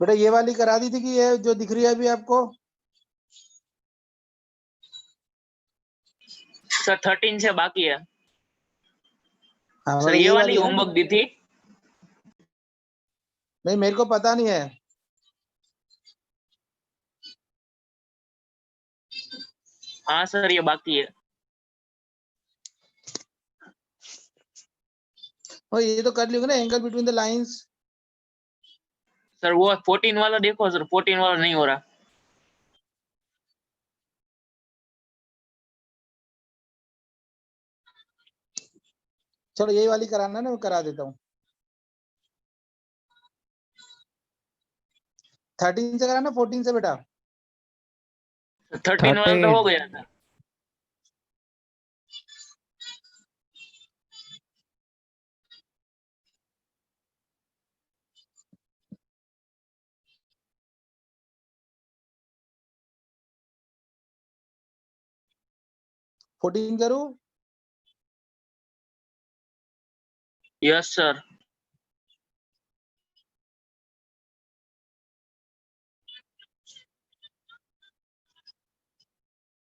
बेटा ये वाली करा दी थी कि ये जो दिख रही है अभी आपको? सर 13 से बाकी है। हाँ सर मतलब ये यही वाली वाली है ना? होमवर्क दी थी। नहीं मेरे को पता नहीं है। हाँ सर ये बाकी है। और ये तो कर लियोगे ना, angle between the lines. Sir वो 14 वाला देखो सर, 14 वाला नहीं हो रहा। चलो यही वाली कराना ना, मैं करा देता हूँ। 13 से कराना 14 से बेटा? 13 वाला तो हो गया था। फोर्टीन करूँ? Yes sir.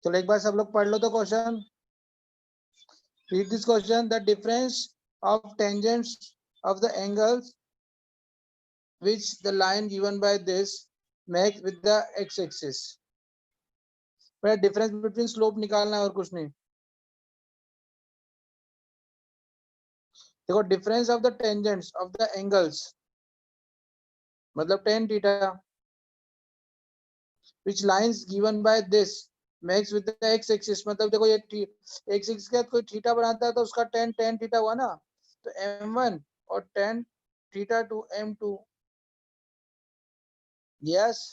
चलो एक बार सब लोग पढ़ लो तो question. Read this question. The difference of tangents of the angles which the line given by this makes with the x-axis. मेरा डिफरेंस बिटवीन स्लोप निकालना है और कुछ नहीं। देखो difference of the tangents of the angles मतलब tan theta which lines given by this makes with the x-axis मतलब देखो ये x-axis के साथ कोई थीटा बनाता है तो उसका tan थीटा हुआ ना, तो m1 और tan theta to m2। Yes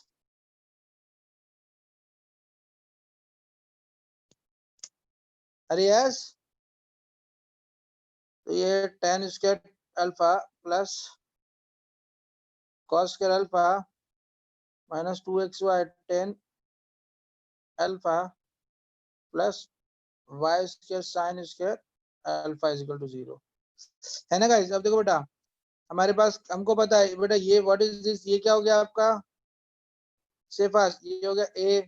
अरे यस। तो ये tan square alpha plus cos square alpha minus 2xy tan alpha plus y square sin square alpha is equal to 0 है ना गाइस। अब देखो बेटा हमारे पास, हमको पता है बेटा ये व्हाट इज दिस, ये क्या हो गया आपका सेफास, ये हो गया a,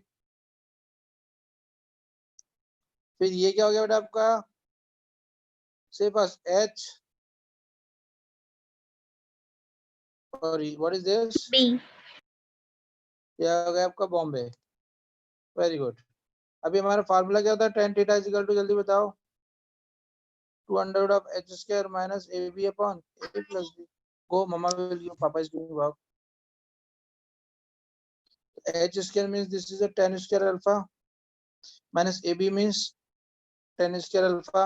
फिर ये क्या हो गया बेटा आपका सेफास h, और व्हाट इज दिस B. ये हो गया आपका बॉम्बे। Very good. अभी हमारा फार्मूला क्या होता है tan theta is equal to, जल्दी बताओ, 2 under root of h square minus ab upon a plus b। Go mamma will give papa is doing work. h square means this is a tan square alpha minus ab means tan square alpha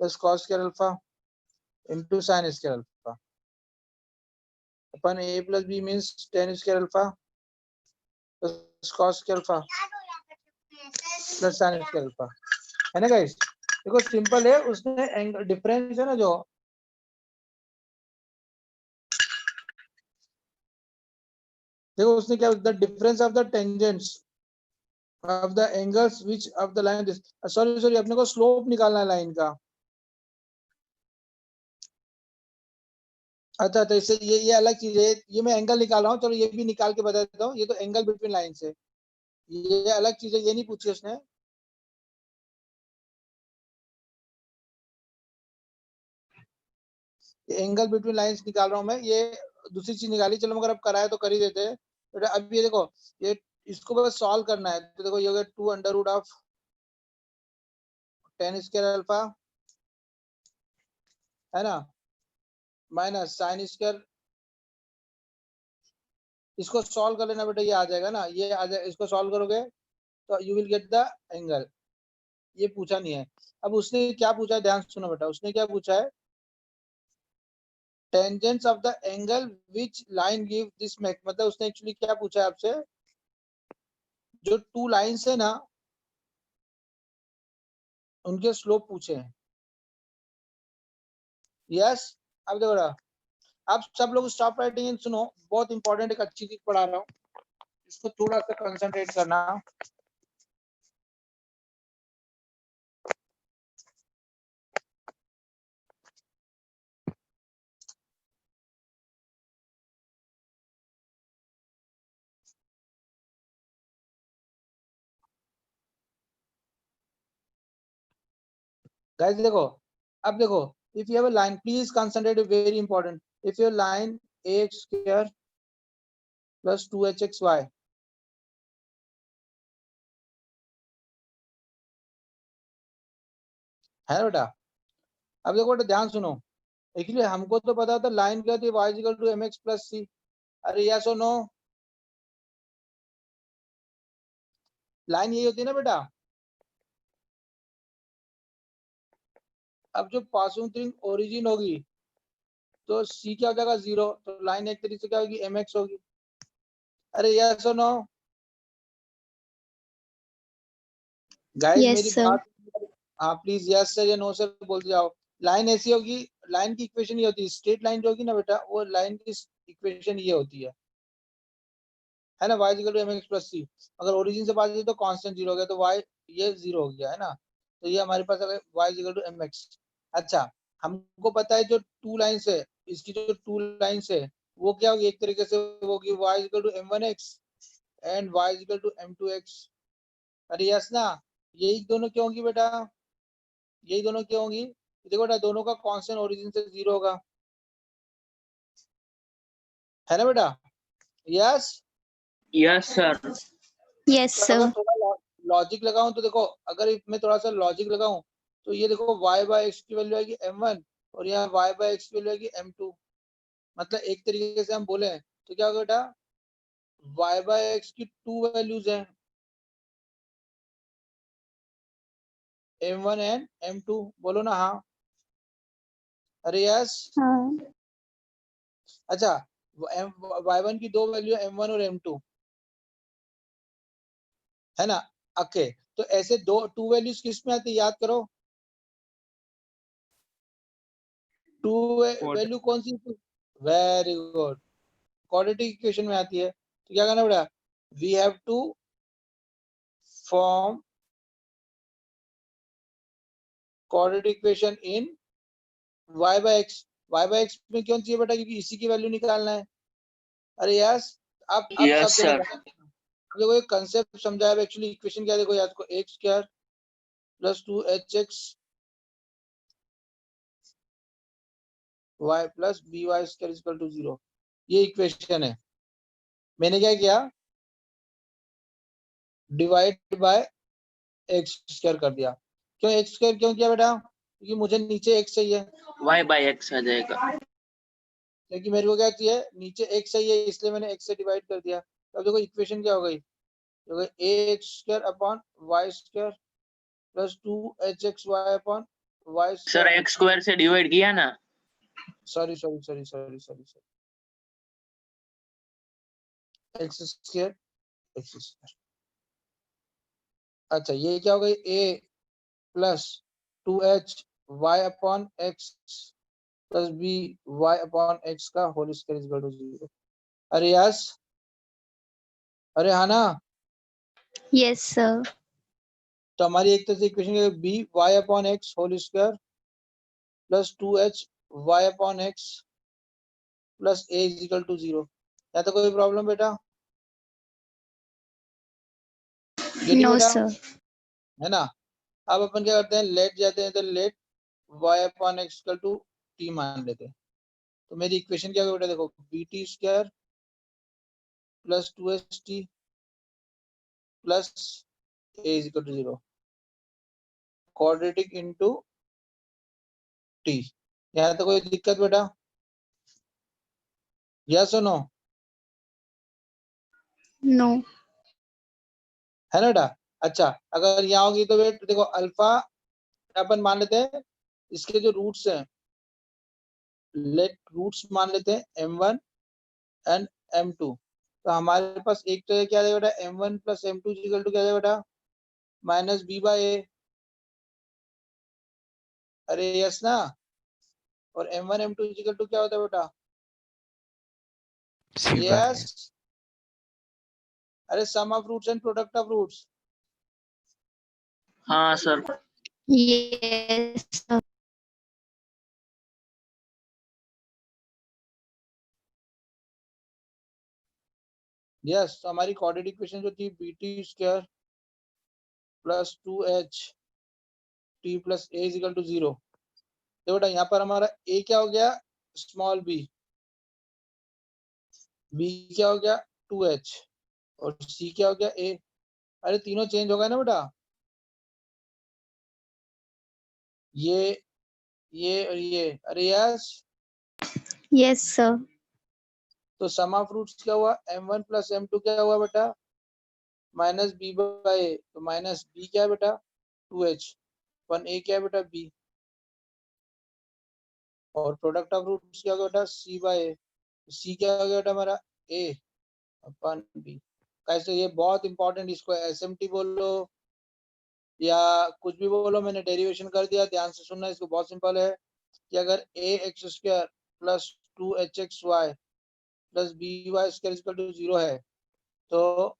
plus cos square alpha into sin square alpha upon a plus b means tan square alpha plus cos square alpha plus sin square alpha। है ना guys? देखो simple है, उसने angle difference है ना जो, देखो उसने क्या, the difference of the tangents of the angles which of the line, sorry sorry अपने को स्लोप निकालना है लाइन का। अच्छा तो इससे ये अलग चीज है, ये मैं एंगल निकाल रहा हूँ, चलो ये भी निकाल के बता देता हूँ। ये तो एंगल बिटवीन लाइन है, ये अलग चीज है, ये नहीं पूछी उसने। एंगल बिटवीन लाइंस निकाल रहा हूँ मैं, ये दूसरी चीज निकाली। चलो मगर अब कराए तो कर ही देते हैं। अब ये देखो, ये इसको बस सॉल्व करना है। तो देखो ये हो गया 2 under root of tan square alpha है ना माइनस साइन स्क्वायर, इसको सॉल्व कर लेना बेटा, ये आ जाएगा ना, ये आ जाए, इसको सॉल्व करोगे तो you will get the angle. ये पूछा नहीं है। अब उसने क्या पूछा है, ध्यान सुनो बेटा, उसने क्या पूछा है, tangents of the angle which line give this make, मतलब उसने एक्चुअली क्या पूछा है आपसे, जो टू लाइंस है ना उनके स्लोप पूछे हैं। यस। अब देखो आप सब लोग स्टॉप राइटिंग सुनो, बहुत इंपॉर्टेंट एक अच्छी चीज पढ़ा रहा हूँ, इसको थोड़ा सा कंसंट्रेट करना। गाइस देखो, अब देखो, if you have a line, please concentrate, very important. If your line ax square plus 2hxy है बेटा, अब देखो बेटा ध्यान सुनो, एक्चुअली हमको तो पता था लाइन क्या थी, y equal to mx plus c. अरे यस और नो, लाइन यही होती है ना बेटा. अब जो पासिंग थ्रू ओरिजिन होगी तो c क्या हो जाएगा 0, तो लाइन एक तरीके से क्या होगी, mx होगी. अरे यस और नो गाइस, Yes, मेरी sir. बात, हाँ प्लीज यस सर या नो सर बोलते जाओ. लाइन ऐसी होगी, लाइन की इक्वेशन ये होती है, स्ट्रेट लाइन जो होगी ना बेटा, वो लाइन की इक्वेशन ये होती है ना, y equal to mx plus c. अगर ओरिजिन से बात की तो कांस्टेंट 0 हो गया, तो y ये 0 हो गया है ना, तो ये हमारे पास अगर y इक्वल टू mx. अच्छा, हमको पता है जो टू लाइन्स है, इसकी जो टू लाइन्स है वो क्या होगी, एक तरीके से वो होगी y equal to m1x and y equal to m2x. अरे यस ना, यही दोनों क्यों होगी बेटा, यही दोनों क्यों होगी, देखो बेटा दोनों का कांस्टेंट ओरिजिन से 0 होगा, है ना बेटा. Yes, yes sir. Yes, तो sir. अगर थोड़ा लॉजिक लगाऊं तो देखो, अगर मैं थोड़ा सा लॉजिक लगाऊं तो ये देखो y बाय एक्स की वैल्यू आएगी m1 और यहाँ y बाय एक्स की वैल्यू आएगी m2. मतलब एक तरीके से हम बोले तो क्या होगा बेटा, y बाय एक्स की टू वैल्यूज हैं, m1 एंड m2. बोलो ना हाँ. अरे यस. अच्छा, y1 की दो वैल्यू m1 और m2 है ना. ओके, तो ऐसे दो टू वैल्यूज किस में आती है, याद करो. टू वैल्यू कौन सी, वेरी गुड, क्वाड्रेटिक इक्वेशन में आती है. तो क्या करना पड़ा, we have to form quadratic equation in y by x. y by x में क्यों चाहिए बेटा, क्योंकि इसी की वैल्यू निकालना है. अरे यस, अब सब यस जगह सर. देखो एक कंसेप्ट समझाया. एक्चुअली इक्वेशन क्या देखो, याद को x square plus 2hx y प्लस by स्क्वायर इक्वल टू 0, ये इक्वेशन है. मैंने क्या किया, डिवाइड बाय एक्स स्क्वायर कर दिया. क्यों एक्स स्क्वायर क्यों किया बेटा, क्योंकि मुझे नीचे x चाहिए, y बाय एक्स आ जाएगा. क्योंकि मेरे को क्या चाहिए, नीचे x चाहिए, इसलिए मैंने x से डिवाइड कर दिया. अब देखो इक्वेशन क्या हो गई, हो गई ax square upon y square plus 2hxy upon y sir square. X square से डिवाइड किया ना. Sorry sorry sorry sorry sorry sorry, x square x square. अच्छा, ये क्या हो गई, a plus 2h y upon x plus b y upon x का whole square equal to 0. अरे यस, अरे हाँ ना. Yes, sir. तो हमारी एक तरह से equation b y upon x whole square plus 2h y upon x plus a is equal to 0. या तो कोई प्रॉब्लम बेटा, गेटिंग No, बेटा, sir. है ना. अब अपन क्या करते हैं, लेट जाते हैं, तो let y upon x equal to t मान लेते हैं. तो मेरी इक्वेशन क्या होगी बेटा, देखो b T square plus 2ht plus a is equal to 0, quadratic into t. यहाँ तो कोई दिक्कत बेटा, यस और नो, No. है ना बेटा. अच्छा, अगर यहाँ होगी तो बेट देखो अल्फा अपन मान लेते हैं, इसके जो रूट्स हैं, लेट रूट्स मान लेते हैं m1 एंड m2. तो हमारे पास एक तो क्या है बेटा, m1 plus m2 equal to क्या है बेटा, माइनस b बाय a. अरे यस ना, और m1 m2 इक्वल टू क्या होता है बेटा, यस. अरे sum of roots and product of roots. हाँ सर. Yes, sir. यस, तो हमारी क्वाड्रेटिक इक्वेशन जो थी B T square plus 2h t plus a is equal to 0। तो बेटा यहाँ पर हमारा a क्या हो गया, स्मॉल b, b क्या हो गया 2h, और c क्या हो गया a। अरे तीनों चेंज हो गए ना बेटा, ये और ये, अरे यस। Yes, sir. तो सम ऑफ रूट्स क्या हुआ, m1 प्लस m2 क्या हुआ बेटा, माइनस b बाय a। तो माइनस b क्या है बेटा 2h, 1a क्या है बेटा b, और प्रोडक्ट ऑफ रूट्स क्या होगा बेटा c बाय a। c क्या हो गया बेटा हमारा a अपन b। कैसे, ये बहुत इंपॉर्टेंट, इसको एसएमटी बोलो या कुछ भी बोलो, मैंने डेरिवेशन कर दिया, ध्यान से सुनना। इसको बहुत सिंपल है कि अगर a x square plus 2hxy plus by square equal to 0 है, तो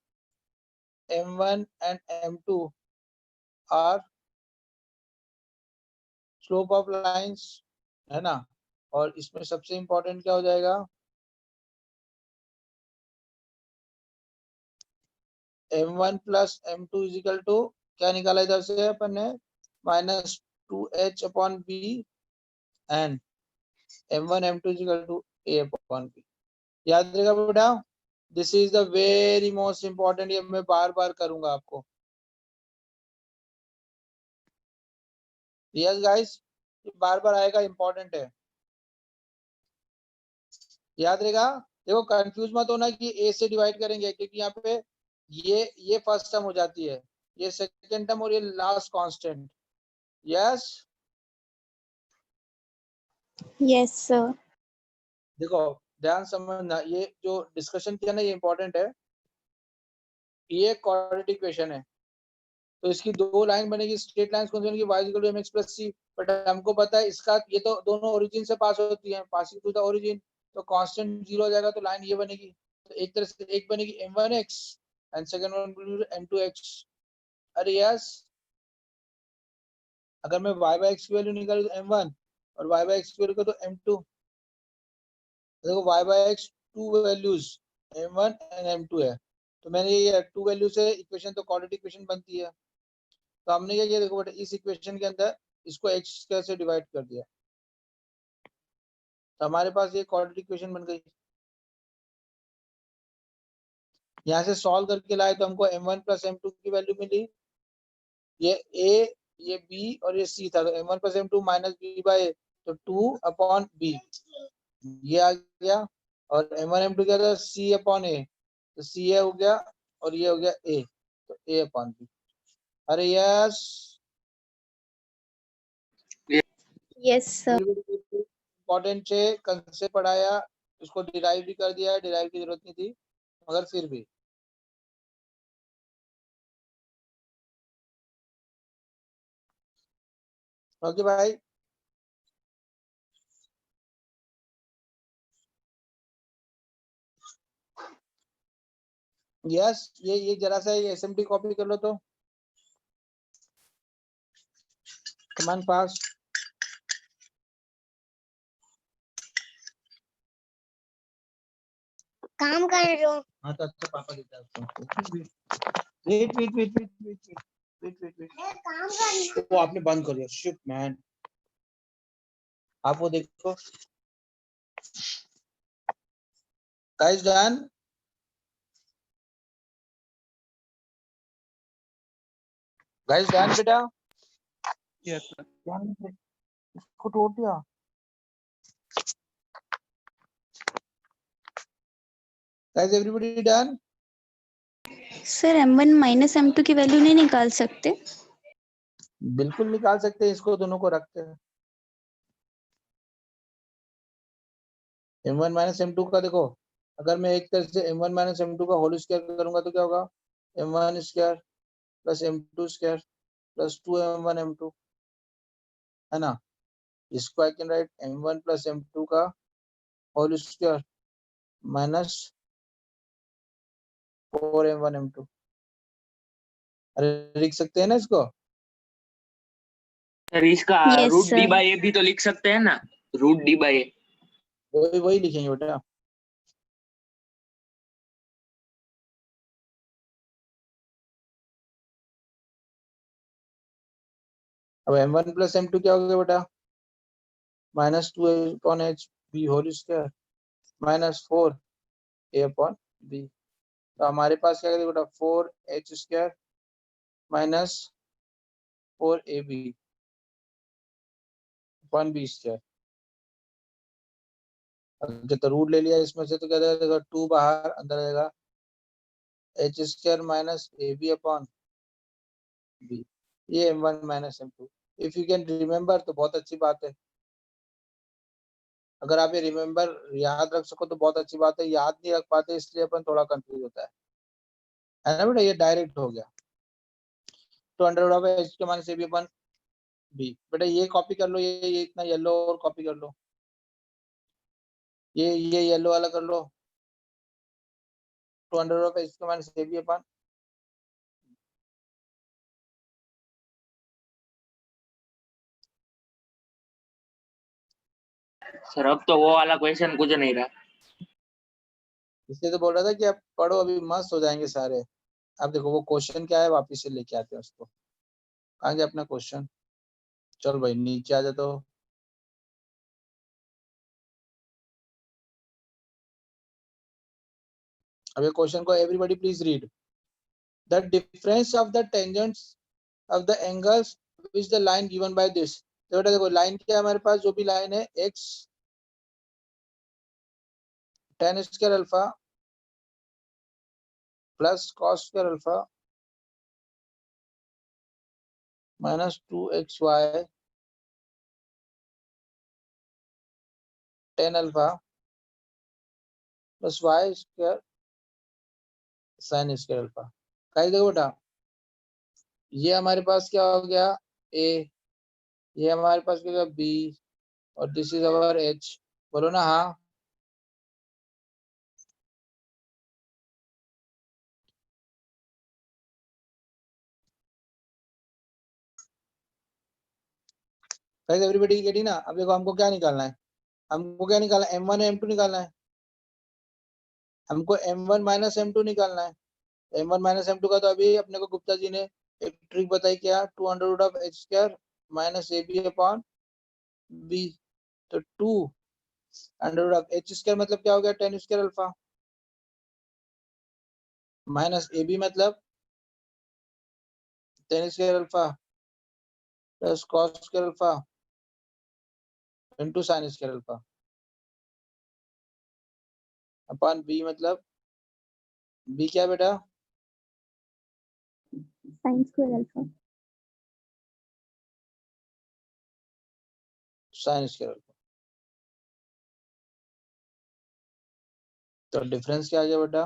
m1 and m2 are slope of lines, है ना। और इसमें सबसे इंपॉर्टेंट क्या हो जाएगा, m1 plus m2 is equal to, क्या निकाला इधर से अपन ने, minus 2h upon b and m1 m2 is equal to a upon b। याद रहेगा बेटा, this is the very most important, ये मैं बार बार करूंगा आपको। यस गाइस, बार बार आएगा, इंपॉर्टेंट है, याद रहेगा। देखो कंफ्यूज मत होना कि a से डिवाइड करेंगे, क्योंकि यहाँ पे ये फर्स्ट टर्म हो जाती है, ये सेकंड टर्म और ये last constant. Yes, Yes, sir. देखो ध्यान समझना, ये जो डिस्कशन किया ना ये इंपॉर्टेंट है। ये क्वाड्रेटिक इक्वेशन है, तो इसकी दो लाइन बनेगी, स्ट्रेट लाइंस कौन सी बनेगी, y equal to mx plus c। But हमको पता है इसका, ये तो दोनों ओरिजिन से पास होती है, पासिंग टू द ओरिजिन, तो कांस्टेंट 0 हो जाएगा, तो लाइन ये बनेगी। तो एक तरह से एक बनेगी m1x and second one m2x। अरे यस, अगर मैं y बाय x की वैल्यू निकालूं तो m1 और y बाय x की वैल्यू तो m2। देखो y by x two values m1 and m2 है, तो मैंने ये टू वैल्यू से इक्वेशन तो क्वाड्रेटिक इक्वेशन बनती है। तो हमने क्या किया, देखो बेटा इस इक्वेशन के अंदर इसको x स्क्वायर से डिवाइड कर दिया, तो हमारे पास ये क्वाड्रेटिक इक्वेशन बन गई। यहाँ से सॉल्व करके लाए तो हमको m1 प्लस m2 की वैल्यू मिली, ये a, ये b और ये c था, तो m1 plus m2 minus b by a, तो 2 अपॉन b ये आ गया, और m1 m2 क्या था c अपॉन a, तो c a हो गया और ये हो गया a, तो a अपॉन b। अरे यस, Yes, sir. इम्पोर्टेंट है, कंसेप्ट पढ़ाया, इसको डिराइव भी कर दिया है, डिराइव की जरूरत नहीं थी, मगर फिर भी। ओके भाई, यस, ये जरा सा ये एसएमटी कॉपी कर लो तो कमान पास। काम कर रहे हो? हाँ तो अच्छा पापा देता है। Wait wait wait wait wait wait wait wait, काम कर। वो आपने बंद कर दिया, शिट मैन। आप वो देखो, गाइस डन, गाइस डन बेटा, यस सर। डन, इसको तोड़ दिया। Guys everybody done. Sir m1 minus m2 की वैल्यू नहीं निकाल सकते? बिल्कुल निकाल सकते हैं, इसको दोनों को रखते हैं। m1 माइनस m2 का देखो, अगर मैं एक तरह से m1 माइनस m2 का होल स्क्वायर करूंगा तो क्या होगा, m1 square plus m2 square plus 2m1 m2, है ना। इसको I can write m1 plus m2 का whole square minus 4m1 m2। अरे लिख सकते हैं ना इसको, सर इसका Yes, root D sir. By A भी तो लिख सकते हैं ना, रूट डी बाय ए। वही वही लिखेंगे बेटा। अब m1 प्लस m2 क्या हो गया बेटा, -2a upon h b whole square minus 4a upon b। तो हमारे पास क्या करेगा बेटा, 4h square minus 4ab upon b square. जब रूट ले लिया इसमें से तो क्या देगा, 2 बाहर अंदर आएगा h square minus ab upon b। ये m1 minus m2 if you can remember तो बहुत अच्छी बात है। अगर आप ये रिमेम्बर याद रख सको तो बहुत अच्छी बात है, याद नहीं रख पाते इसलिए अपन थोड़ा कंफ्यूज होता है ना बेटा। ये डायरेक्ट हो गया तो अंडर रूट ऑफ h के माइनस ab अपॉन b। बेटा ये कॉपी कर लो, ये इतना येलो और कॉपी कर लो, ये येलो वाला कर लो, तो अंडर रूट ऑफ h के माइनस ab अपॉन सर अब तो वो वाला क्वेश्चन कुछ नहीं रहा। इसलिए तो बोल रहा था कि आप पढ़ो, अभी मस्त हो जाएंगे सारे। आप देखो वो क्वेश्चन क्या है, वापिस से लेके आते हैं उसको। कहाँ गया अपना क्वेश्चन, चल भाई नीचे आ जा। तो अब ये क्वेश्चन को everybody please read. The difference of the tangents of the angles which the line given by this. तो बेटा देखो लाइन क्या है हमारे पास, जो भी लाइन है x tan square alpha plus cos square alpha minus 2xy tan alpha plus y square sin square alpha. कहीं देखो बेटा, ये हमारे पास क्या हो गया a, ये हमारे पास क्या b, और दिस इज अवर h। बोलो ना हाँ। गाइस एवरीबॉडी गेटिंग ना। अब देखो हमको क्या निकालना है, हमको क्या निकालना है, m1 m2 निकालना है। हमको m1 माइनस m2 निकालना है। m1 माइनस m2 का तो अभी अपने को गुप्ता जी ने एक ट्रिक बताई, क्या, 2 under root of h square minus ab upon b। तो 2 under root of h square मतलब क्या हो गया, tan square alpha minus ab मतलब tan square alpha plus cos square alpha into sin square alpha upon b मतलब b क्या है बेटा, sin square alpha। sin square alpha. तो डिफरेंस क्या आ गया बेटा,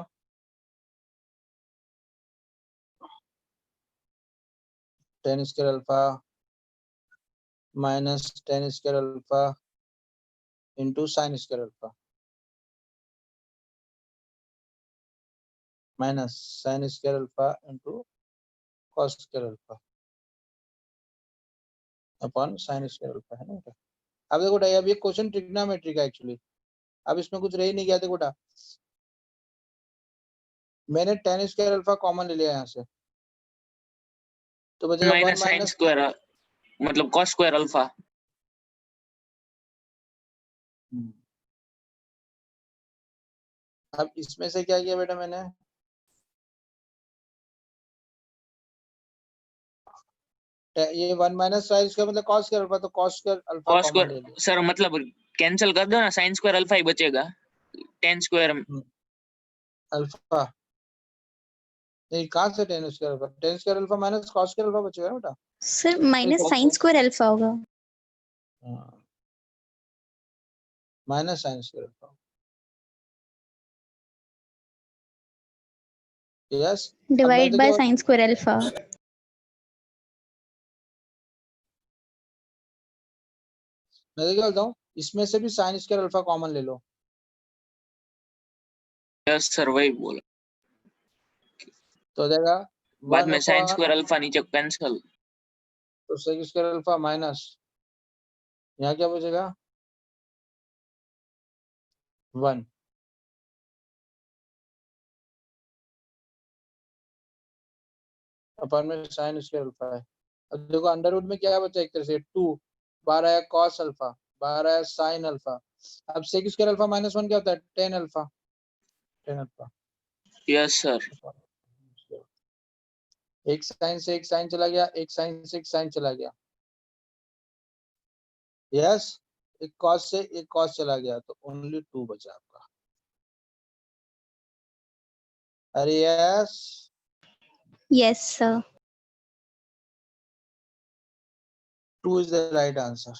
tan square alpha minus tan square alpha into sin square alpha minus sin square alpha into cos square alpha upon sin square alpha, है ना बेटा। अब देखो बेटा अब ये क्वेश्चन ट्रिग्नोमेट्री का एक्चुअली, अब इसमें कुछ रह ही नहीं गया। देखो बेटा मैंने tan स्क्वायर अल्फा कॉमन ले लिया यहाँ से, तो बचेगा 1 माइनस साइन माइनस, स्क्वायर मतलब cos स्क्वायर अल्फा। अब इसमें से क्या किया बेटा मैंने, ये 1 माइनस साइन स्क्वायर मतलब cos स्क्वायर अल्फा, तो cos square alpha cos common ले स्क्वायर लिया। सर मतलब कैंसिल कर दो ना, साइन स्क्वायर अल्फा ही बचेगा, tan स्क्वायर। अल्फा नहीं, कहाँ से tan square alpha, tan square alpha minus cos square alpha बचेगा ना बेटा। Sir minus sin square alpha होगा। Minus sine square alpha, yes. अब मैं डिवाइड तो बाय क्या, sin square alpha। मैं तो क्या बोलता हूँ, इसमें से भी साइन स्क्वायर अल्फा कॉमन ले लो, यस सर वही बोला, तो हो जाएगा बाद 1 में साइन अपॉन स्क्वायर अल्फा नीचे कैंसिल। तो सेक स्क्वायर अल्फा माइनस यहाँ क्या बचेगा 1 अपॉन में साइन स्क्वायर अल्फा है। अब देखो अंडर रूट में क्या बचा, एक तरह से 2, बाहर आया कॉस अल्फा, बाहर आया साइन अल्फा। अब सेक स्क्वायर अल्फा माइनस 1 क्या होता है, 10 अल्फा, 10 अल्फा। Yes sir. एक साइन से एक साइन चला गया, एक साइन से एक साइन चला गया, यस। एक कॉस से एक कॉस चला गया, तो ओनली 2 बचा आपका। अरे yes, Yes, sir. 2 is the right answer.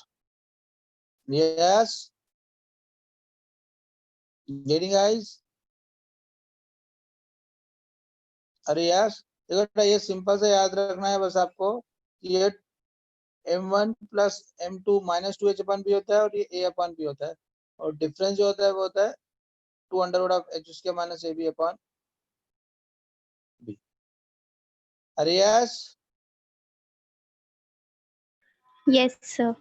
Yes, getting guys? अरे यस, देखो बेटा ये सिंपल से याद रखना है बस आपको कि ये m1 plus m2 minus 2h अपन भी होता है और ये a अपन भी होता है, और डिफरेंस जो होता है वो होता है 2 under root of h square minus ab upon b। अरे यस, Yes, sir.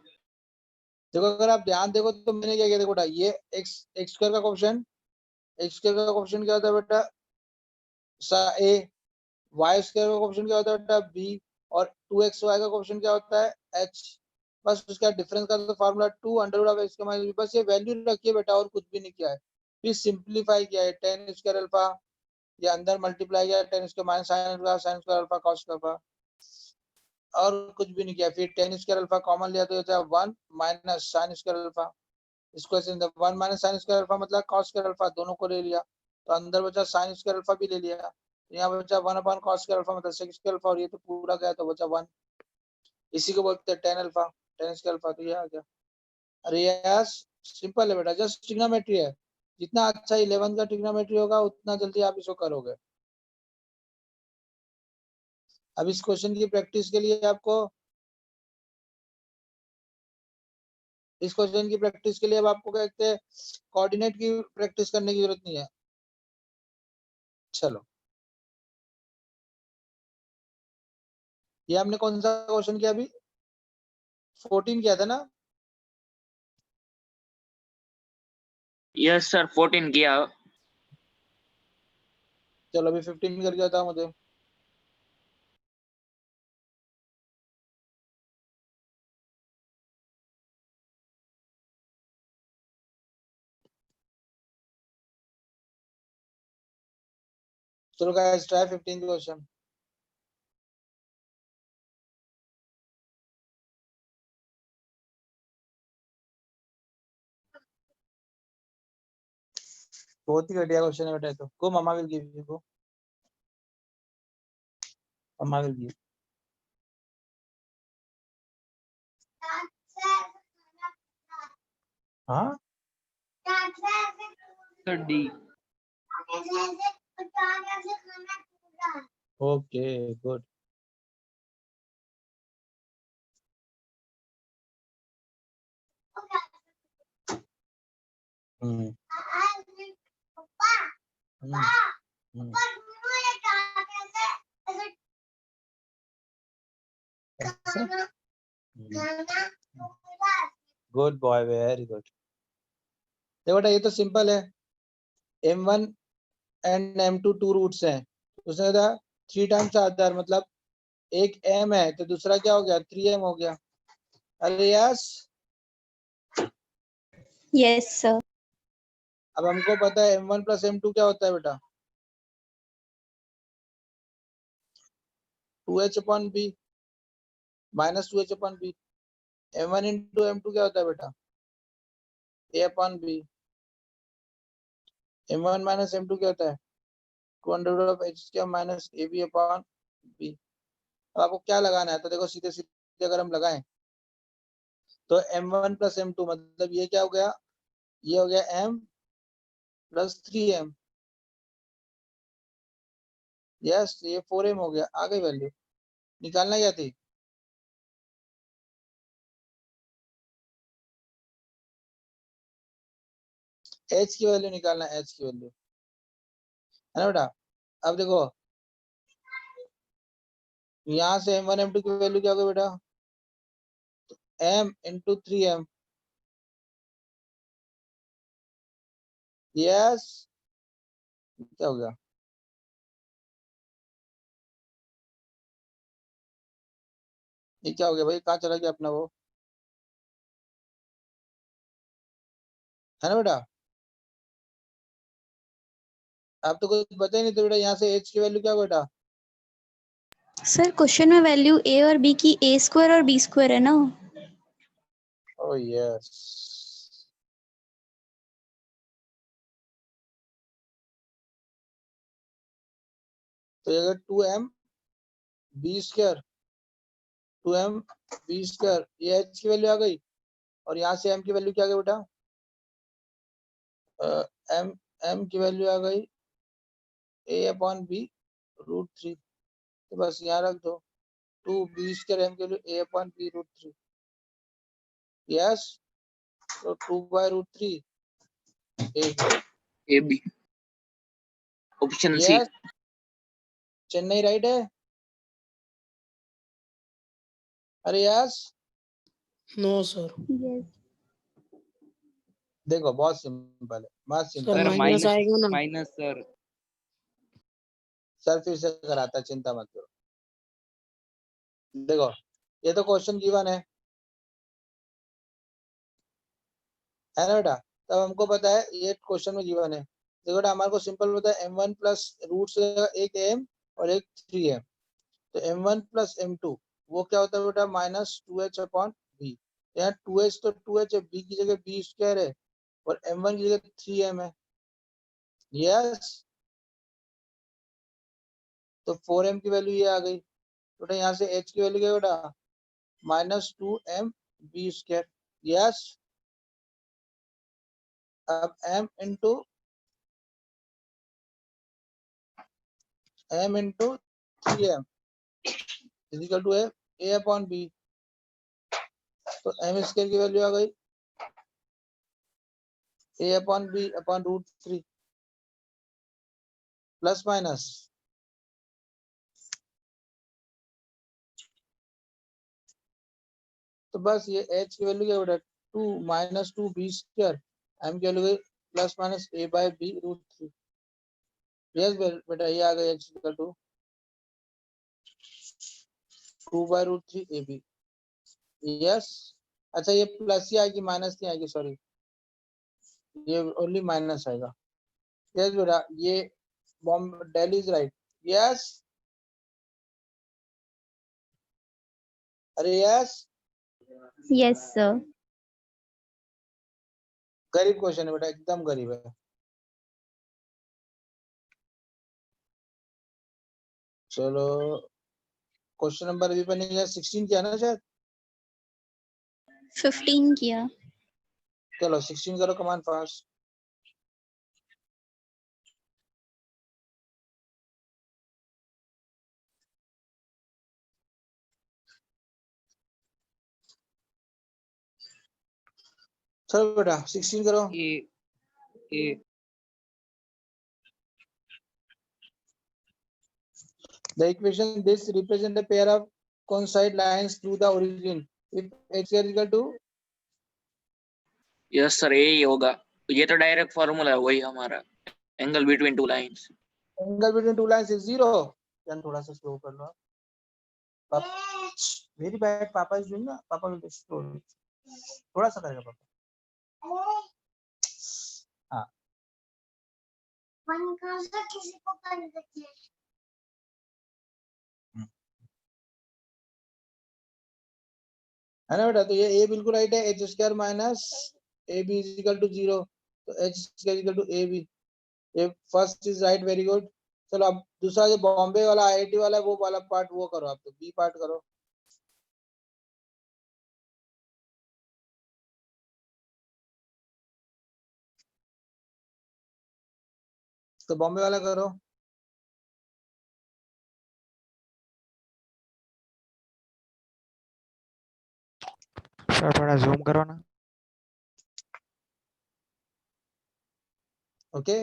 देखो अगर आप ध्यान देखो तो मैंने क्या किया, देखो बेटा ये x स्क्वायर का कोएफिशिएंट, x स्क्वायर का कोएफिशिएंट क्या होता है बेटा a, y स्क्वायर का कोएफिशिएंट क्या होता है बेटा b, और 2xy का कोएफिशिएंट क्या होता है h। बस उसका डिफरेंस का तो formula 2 under root of x का माइनस, बस ये वैल्यू रखिए बेटा और कुछ भी नहीं किया है। फिर सिंपलीफाई किया है 10 स्क्वायर अल्फा, ये अंदर मल्टीप्लाई किया 10 square minus sine square alpha cos alpha, और कुछ भी नहीं किया। फिर 10 स्क्वायर अल्फा कॉमन लिया तो होता है 1 माइनस साइन स्क्वायर अल्फा, इसको ऐसे 1 माइनस साइन स्क्वायर अल्फा मतलब कॉस स्क्वायर अल्फा, दोनों को ले लिया तो अंदर बचा साइन स्क्वायर अल्फा भी ले लिया, तो यहाँ बचा 1 अपॉन कॉस स्क्वायर अल्फा मतलब सेक स्क्वायर अल्फा, और ये तो पूरा गया तो बचा 1, इसी को बोलते हैं 10 अल्फा, 10 स्क्वायर अल्फा, तो ये आ गया। अरे यस, सिंपल है बेटा, जस्ट ट्रिग्नोमेट्री है, जितना अच्छा 11 का ट्रिग्नोमेट्री होगा उतना जल्दी आप इसको करोगे। अब इस क्वेश्चन की प्रैक्टिस के लिए आपको, इस क्वेश्चन की प्रैक्टिस के लिए अब आपको क्या कहते हैं, कोऑर्डिनेट की प्रैक्टिस करने की जरूरत नहीं है। चलो, ये हमने कौन सा क्वेश्चन किया अभी, 14 किया था ना। यस सर 14 किया। चलो अभी 15 करके बताओ मुझे। चलो गाइस ट्राई 15 क्वेश्चन। बहुत ही घटिया क्वेश्चन है बेटा, तो को मम्मा विल गिव यू, को मम्मा विल गिव। हाँ sir D. Okay good. Hmm good boy, very good. देखो बेटा ये तो सिंपल है, m1 and m2 two roots हैं, उसने कहा 3 टाइम्स आधार मतलब एक m है तो दूसरा क्या हो गया 3m हो गया। अरे यस, Yes, sir. अब हमको पता है m1 प्लस m2 क्या होता है बेटा 2h upon b minus 2h upon b। m1 into m2 क्या होता है बेटा a upon b। m1 minus m2 क्या होता है 2 under root of h square minus ab upon b। अब आपको क्या लगाना है, तो देखो सीधे सीधे अगर हम लगाएं तो m1 प्लस m2 मतलब ये क्या हो गया, ये हो गया m प्लस 3m, यस ये 4m हो गया, आ गई वैल्यू। निकालना क्या थी, h की वैल्यू निकालना, h की वैल्यू है ना बेटा। अब देखो यहाँ से m1 m2 की वैल्यू क्या होगी बेटा m इंटू 3m, यस क्या हो गया ये क्या हो गया भाई, कहाँ चला गया अपना वो, है ना बेटा? आप तो कुछ बता ही नहीं, तो बेटा यहाँ से एच की वैल्यू क्या बेटा? सर क्वेश्चन में वैल्यू ए और बी की ए स्क्वायर और बी स्क्वायर है ना। ओह यस, तो ये अगर 2m b square, 2m b square, ये एच की वैल्यू आ गई, और यहाँ से m की वैल्यू क्या आ गई बेटा? m m की वैल्यू आ गई a/b√3, तो बस यहाँ रख दो, 2b स्क्वायर m के लिए a/b√3, यस, तो 2/√3 a b, option c. Yes, Chennai right है? अरे यस, नो सर। यस देखो बहुत सिंपल है, बहुत सर सिंपल है। माइनस आएगा ना। Minus sir. सर फिर से कराता है, चिंता मत करो। देखो ये तो क्वेश्चन गिवन है ना बेटा? तब हमको पता है ये क्वेश्चन में गिवन है। देखो बेटा हमारे को सिंपल पता है m1 प्लस रूट से एक m और एक 3m, तो m1 प्लस m2 वो क्या होता है बेटा? -2h/b। यहाँ 2h तो 2h है, b की जगह b स्क्वायर है, और m1 की जगह 3m है, यस, तो 4m की वैल्यू ये आ गई बेटा। यहाँ से h की वैल्यू क्या बेटा? -2m b स्क्वायर, यस। अब m into 3m equal to a/b, तो m स्क्वायर की वैल्यू आ गई a/b/√3 प्लस माइनस, तो बस ये h की वैल्यू क्या बेटा? 2 -2b स्क्वायर, m की वैल्यू गई +-a/b√3, यस बेटा, ये आ गई h equal to 2/√3 ab, yes. अच्छा ये प्लस ही आएगी, माइनस नहीं आएगी, सॉरी, ये ओनली माइनस आएगा, यस बेटा। ये दिल्ली इज राइट, यस, अरे यस, यस सर। गरीब क्वेश्चन है बेटा, एकदम गरीब है। चलो क्वेश्चन नंबर अभी बनेगा 16 किया ना शायद? 15 किया। चलो 16 करो, कमान फास्ट। चलो बेटा 16 करो। ए ए The equation this represent a pair of coincide lines through the origin. If x is equal to, yes sir यही होगा, ये तो डायरेक्ट फॉर्मूला है वही हमारा, angle between two lines. angle between two lines is 0. Then थोड़ा सा slow कर लो। Very bad. Papa is doing ना, Papa will slow. थोड़ा सा करेगा पापा। हाँ। किसी को कर देती है। है ना बेटा? तो ये a बिल्कुल राइट है, h square minus ab is equal to 0, तो h square equal to ab, ये first is right, very good. चलो अब दूसरा जो बॉम्बे वाला आईआईटी वाला है वो वाला पार्ट वो करो, आप तो बी पार्ट करो। तो बॉम्बे वाला करो। सर थोड़ा जूम करो ना। ओके,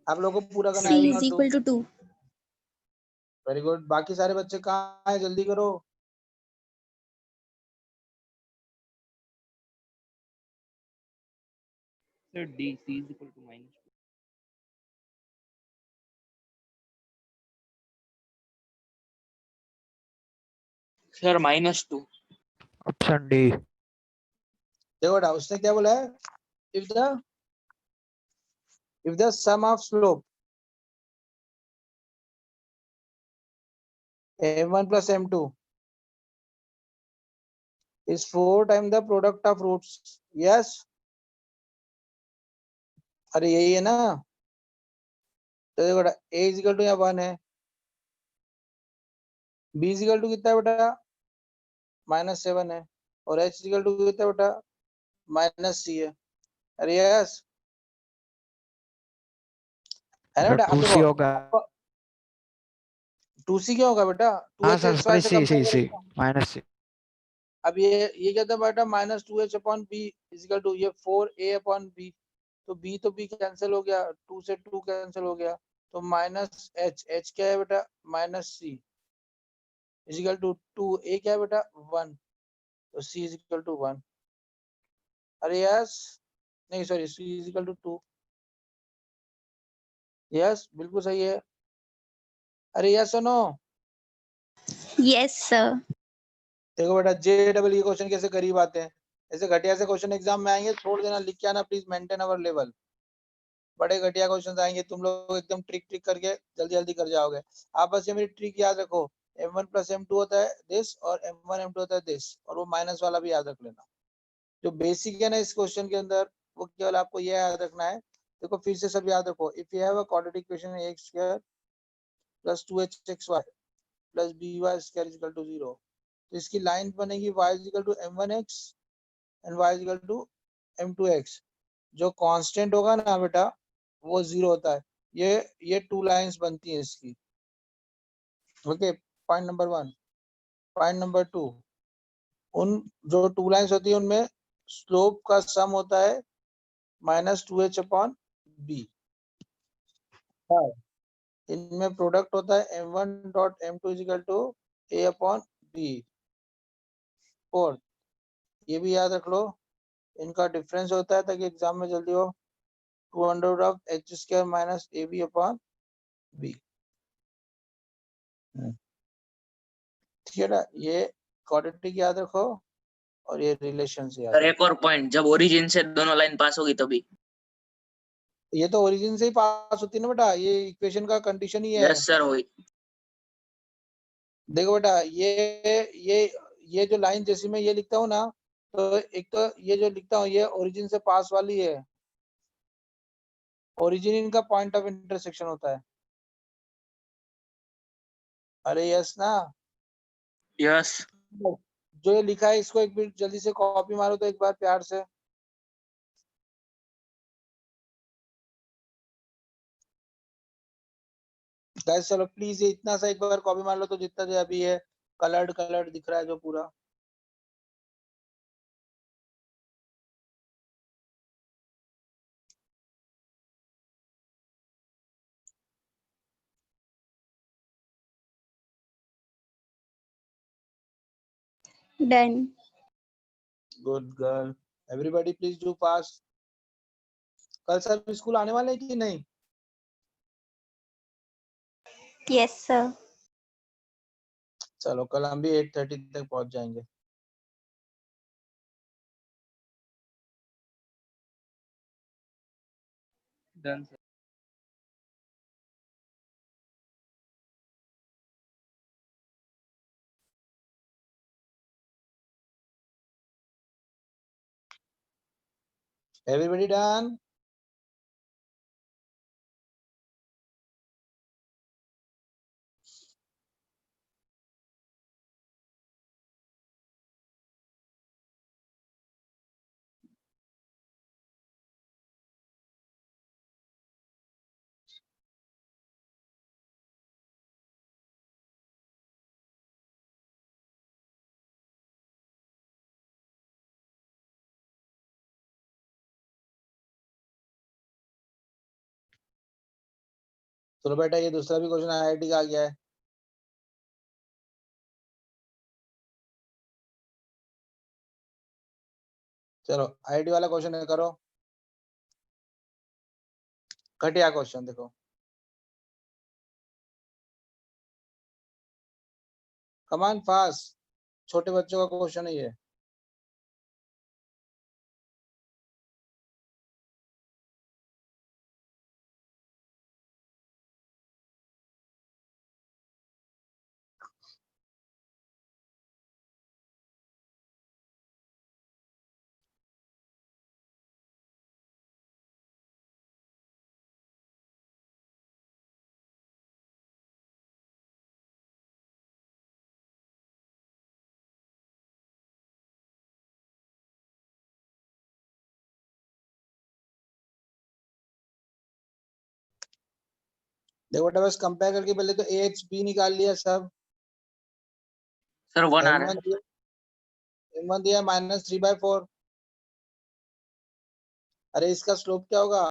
आप लोगों को पूरा करना C है, is not do. equal to 2. Very good, बाकी सारे बच्चे कहाँ हैं? जल्दी करो। Sir d c is equal to -2। Sir -2। Option d. देखो बेटा उसने क्या बोला है, if the sum of slope m1 plus m2 is 4 times the product of roots, yes, अरे यही है ना। तो देखो बेटा a इजिकल टू यहाँ 1 है, b इजिकल टू कितना है बेटा -7 है, और h इजिकल टू कितना है बेटा -c है। अरे यस है ना सर बेटा। अब 2c देखो होगा। 2c क्या होगा बेटा, हाँ 2h sir x y sorry, से सी सी कंपेयर सी करेगा। -c। अब ये कहता है बेटा -2h upon b is equal to ये 4a अपॉन b, तो b कैंसिल हो गया, 2 से 2 कैंसिल हो गया, तो -h क्या है बेटा -c इजिकल टू 2a क्या है बेटा 1, तो c इजिकल टू 1। अरे यस नहीं sorry c equal to 2, yes बिल्कुल सही है। अरे यस सुनो, यस सर। देखो बेटा JEE क्वेश्चन कैसे करीब आते हैं, ऐसे घटिया से क्वेश्चन एग्जाम में आएंगे, छोड़ देना, लिख के आना प्लीज, मेंटेन अवर लेवल। बड़े घटिया क्वेश्चन आएंगे, तुम लोग एकदम ट्रिक करके जल्दी जल्दी कर जाओगे। आप बस ये मेरी ट्रिक याद रखो, m1 प्लस m2 होता है दिस, और m1 m2 होता है दिस, और वो माइनस वाला भी याद रख लेना। जो बेसिक है ना इस क्वेश्चन के अंदर, वो केवल आपको ये याद रखना है। देखो फिर से सब याद रखो, if you have a quadratic equation x square plus 2hxy plus by square equal to 0, तो इसकी लाइन बनेगी y equal to m1x and y equal to m2x। जो कांस्टेंट होगा ना बेटा वो 0 होता है। ये 2 लाइंस बनती हैं इसकी। Okay, point number 1। Point number 2, उन जो 2 लाइंस होती है उनमें स्लोप का सम होता है -2h अपॉन b। इनमें प्रोडक्ट होता है m1 dot m2 equal to a upon b। 4, ये भी याद रख लो, इनका डिफरेंस होता है ताकि एग्जाम में जल्दी हो, 200 of h square minus ab upon b। ठीक है ना, ये क्वाड्रेटिक याद रखो और ये रिलेशन से याद सर रखो। एक और पॉइंट, जब ओरिजिन से दोनों लाइन पास होगी तभी। ये तो ओरिजिन से ही पास होती है ना बेटा, ये इक्वेशन का कंडीशन ही है। यस सर वही। देखो बेटा ये जो लाइन जैसी मैं ये लिखता हूँ ना, तो एक तो ये जो लिखता हूँ ये ओरिजिन से पास वाली है, ओरिजिन इनका पॉइंट ऑफ इंटरसेक्शन होता है। अरे यस ना, यस जो ये लिखा है इसको एक मिनट जल्दी से कॉपी मारो तो एक बार प्यार से। गाइस चलो प्लीज ये इतना सा एक बार कॉपी मार लो, तो जितना जो अभी है कलर्ड दिख रहा है जो पूरा। Done. Good girl, everybody please do fast. कल सब स्कूल आने वाले हैं कि नहीं? Yes sir. चलो कल हम भी 8:30 तक पहुंच जाएंगे। Done sir. Everybody done? चलो बेटा ये दूसरा भी क्वेश्चन IIT का आ गया है। चलो IIT वाला क्वेश्चन करो, घटिया क्वेश्चन देखो। Come on fast. छोटे बच्चों का क्वेश्चन है ये। देखो बेटा बस कंपेयर करके पहले तो ए एक्स बी निकाल लिया सब। सर 1 आ रहा है। M1 दिया -3/4। अरे इसका स्लोप क्या होगा